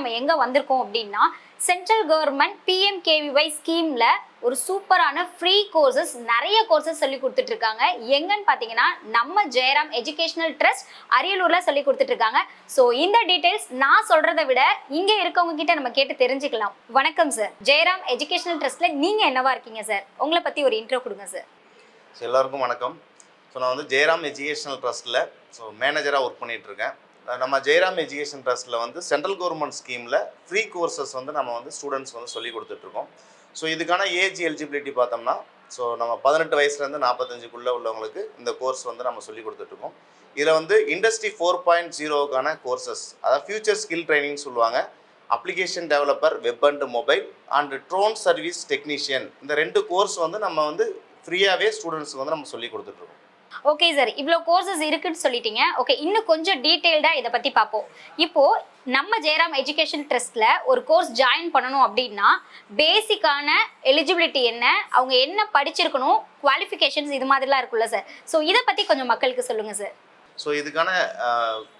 நம்ம எங்க வந்திருக்கோம் அப்படின்னா சென்ட்ரல் கவர்மெண்ட் PMKVY ஸ்கீம்ல ஒரு சூப்பரான ஃப்ரீ கோர்சஸ் நிறைய கோர்சஸ் சொல்லி கொடுத்துட்டு இருக்காங்க. எங்கன்னு பாத்தீங்கன்னா நம்ம ஜெயராம் எஜுகேஷனல் ட்ரஸ்ட் அரியலூர்ல சொல்லி கொடுத்துட்டு இருக்காங்க. ஸோ இந்த டீடைல்ஸ் நான் சொல்றதை விட இங்க இருக்கவங்க கிட்ட நம்ம கேட்டு தெரிஞ்சுக்கலாம். வணக்கம் சார், ஜெயராம் எஜுகேஷனல் ட்ரஸ்ட்ல நீங்க என்னவா இருக்கீங்க சார்? உங்களை பத்தி ஒரு இன்ட்ரோ கொடுங்க சார். எல்லாருக்கும் வணக்கம். நான் வந்து ஜெயராம் எஜுகேஷனல் ட்ரஸ்ட்டில் மேனேஜராக ஒர்க் பண்ணிகிட்ருக்கேன். நம்ம ஜெயராம் எஜுகேஷன் ட்ரஸ்ட்டில் வந்து சென்ட்ரல் கவர்மெண்ட் ஸ்கீமில் ஃப்ரீ கோர்சஸ் வந்து நம்ம வந்து ஸ்டூடெண்ட்ஸ் வந்து சொல்லி கொடுத்துட்ருக்கோம். இதுக்கான ஏஜ் எலிஜிபிலிட்டி பார்த்தோம்னா நம்ம 18 வயசுலேருந்து 45க்குள்ளே உள்ளவங்களுக்கு இந்த கோர்ஸ் வந்து நம்ம சொல்லி கொடுத்துட்ருக்கோம். இதில் வந்து இண்டஸ்ட்ரி 4.0க்கான கோர்சஸ், அதாவது ஃபியூச்சர் ஸ்கில் ட்ரைனிங் சொல்லுவாங்க, application developer, web and mobile and drone service technician, இந்த 2 கோர்ஸ் வந்து நம்ம வந்து ஃப்ரீயாகவே ஸ்டூடெண்ட்ஸுக்கு வந்து நம்ம சொல்லி கொடுத்துட்ருக்கோம். ஓகே சார், இவ்வளோ கோர்சஸ் இருக்குன்னு சொல்லிட்டீங்க. ஓகே, இன்னும் கொஞ்சம் டீட்டெயில்டாக இதை பற்றி பார்ப்போம். இப்போது நம்ம ஜெயராம் எஜுகேஷன் ட்ரஸ்ட்டில் ஒரு கோர்ஸ் ஜாயின் பண்ணணும் அப்படின்னா பேசிக்கான எலிஜிபிலிட்டி என்ன, அவங்க என்ன படிச்சிருக்கணும், குவாலிஃபிகேஷன்ஸ் இது மாதிரிலாம் இருக்குல்ல சார். ஸோ இதை பற்றி கொஞ்சம் மக்களுக்கு சொல்லுங்கள் சார். இதுக்கான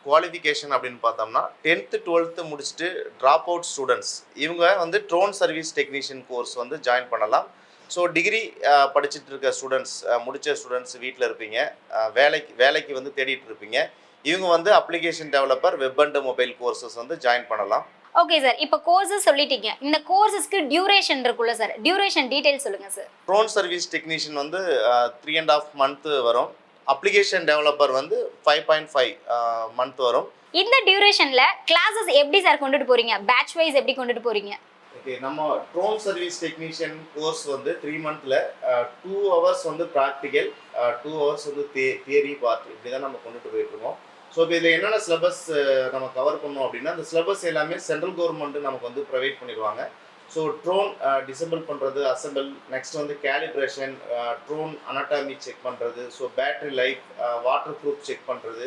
குவாலிஃபிகேஷன் அப்படின்னு பார்த்தோம்னா 10th 12th முடிச்சுட்டு ட்ராப் அவுட் ஸ்டூடெண்ட்ஸ் இவங்க வந்து ட்ரோன் சர்வீஸ் டெக்னீஷியன் கோர்ஸ் வந்து ஜாயின் பண்ணலாம். டிகிரி படிச்சுட்டு இருக்க ஸ்டூடெண்ட்ஸ், முடித்த ஸ்டூடெண்ட்ஸ் வீட்டில் இருப்பீங்க, வேலைக்கு வந்து தேடிட்டு இருப்பீங்க, இவங்க வந்து application developer, web and mobile courses வந்து ஜாயின் பண்ணலாம். ஓகே சார், இப்போ கோர்சஸ் சொல்லிட்டீங்க, இந்த கோர்சஸ்க்கு டியூரேஷன் இருக்குல்ல சார், டியூரேஷன் டீடைல் சொல்லுங்கள் சார். ட்ரோன் சர்வீஸ் டெக்னீஷியன் வந்து 3.5 month வரும். அப்ளிகேஷன் டெவலப்பர் வந்து 5.5 month வரும். இந்த டியூரேஷனில் கிளாஸஸ் எப்படி சார் கொண்டுட்டு போகிறீங்க, பேட்ச் வைஸ் எப்படி கொண்டுட்டு போகிறீங்க? ஓகே, நம்ம ட்ரோன் சர்வீஸ் டெக்னீஷியன் கோர்ஸ் வந்து 3 monthல 2 hours வந்து ப்ராக்டிக்கல், 2 hours வந்து தியரி பார்ட், இப்படி தான் நம்ம கொண்டுட்டு போயிட்டுருக்கோம். இப்போ இதில் என்னென்ன சிலபஸ் நம்ம கவர் பண்ணோம் அப்படின்னா, அந்த சிலபஸ் எல்லாமே சென்ட்ரல் கவர்மெண்ட்டு நமக்கு வந்து ப்ரொவைட் பண்ணிடுவாங்க. ட்ரோன் டிசம்பிள் பண்ணுறது, அசம்பிள், நெக்ஸ்ட் வந்து கேலிப்ரேஷன், ட்ரோன் அனாட்டமி செக் பண்ணுறது, battery life, water proof check பண்ணுறது,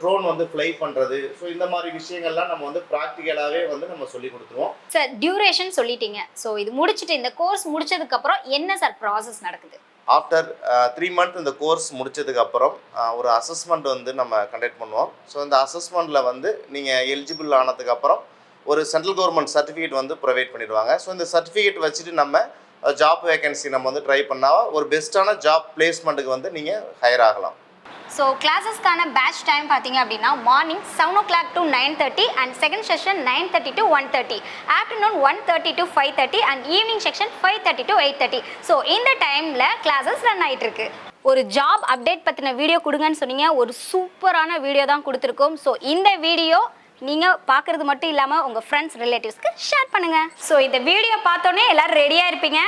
ட்ரோன் வந்து ஃப்ளை பண்ணுறது, இந்த மாதிரி விஷயங்கள்லாம் நம்ம வந்து ப்ராக்டிக்கலாகவே வந்து நம்ம சொல்லி கொடுத்துருவோம். சார், டியூரேஷன் சொல்லிட்டீங்க. இது முடிச்சுட்டு இந்த கோர்ஸ் முடிச்சதுக்கப்புறம் என்ன சார் ப்ராசஸ் நடக்குது? ஆஃப்டர் 3 month இந்த கோர்ஸ் முடிச்சதுக்கப்புறம் ஒரு அசஸ்மெண்ட் வந்து நம்ம கண்டக்ட் பண்ணுவோம். இந்த அசஸ்மெண்ட்டில் வந்து நீங்கள் எலிஜிபிள் ஆனதுக்கப்புறம் ஒரு சென்ட்ரல் கவர்மெண்ட் சர்டிஃபிகேட் வந்து ப்ரொவைட் பண்ணிடுவாங்க. இந்த சர்டிஃபிகேட் வச்சுட்டு நம்ம ஜாப் வேகன்சி நம்ம வந்து ட்ரை பண்ணால் ஒரு பெஸ்ட்டான ஜாப் பிளேஸ்மெண்ட்டுக்கு வந்து நீங்கள் ஹையர் ஆகலாம். கிளாஸஸ்க்கான பேட்ச் டைம் பார்த்தீங்க அப்படின்னா morning 7 o'clock to 9:30 and second session 9:30 to 1:30, afternoon 1:30 to 5:30 and evening section 5:30 to 8:30. இந்த டைமில் கிளாஸஸ் ரன் ஆகிட்டு இருக்கு. ஒரு ஜாப் அப்டேட் பற்றின வீடியோ கொடுங்கன்னு சொன்னீங்க, ஒரு சூப்பரான வீடியோ தான் கொடுத்துருக்கோம். இந்த வீடியோ நீங்கள் பார்க்குறது மட்டும் இல்லாமல் உங்கள் ஃப்ரெண்ட்ஸ் ரிலேட்டிவ்ஸ்க்கு ஷேர் பண்ணுங்கள். இந்த வீடியோ பார்த்தோன்னே எல்லோரும் ரெடியாக இருப்பீங்க.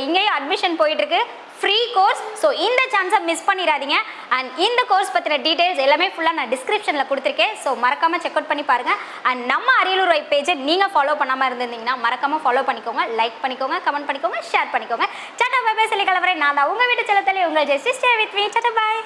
இங்கேயும் அட்மிஷன் போயிட்டுருக்கு, ஃப்ரீ கோர்ஸ். இந்த சான்ஸை மிஸ் பண்ணிடாதீங்க. அண்ட் இந்த கோர்ஸ் பற்றின டீட்டெயில்ஸ் எல்லாமே ஃபுல்லாக நான் டிஸ்கிரிப்ஷனில் கொடுத்துருக்கேன். மறக்காமல் செக் அவுட் பண்ணி பாருங்கள். அண்ட் நம்ம அரியலூர் வைப் பேஜை நீங்கள் ஃபாலோ பண்ணாமல் இருந்திருந்தீங்கன்னா மறக்காமல் ஃபாலோ பண்ணிக்கோங்க, லைக் பண்ணிக்கோங்க, கமெண்ட் பண்ணிக்கோங்க, ஷேர் பண்ணிக்கோங்க. சட்டா பாய் சொல்லி கலவரை நான் தான் உங்கள் வீட்டு செல்லத்தலே உங்கள் ஜெஸ்டி ஸ்டே வித் மீ. சட்டா பாய்.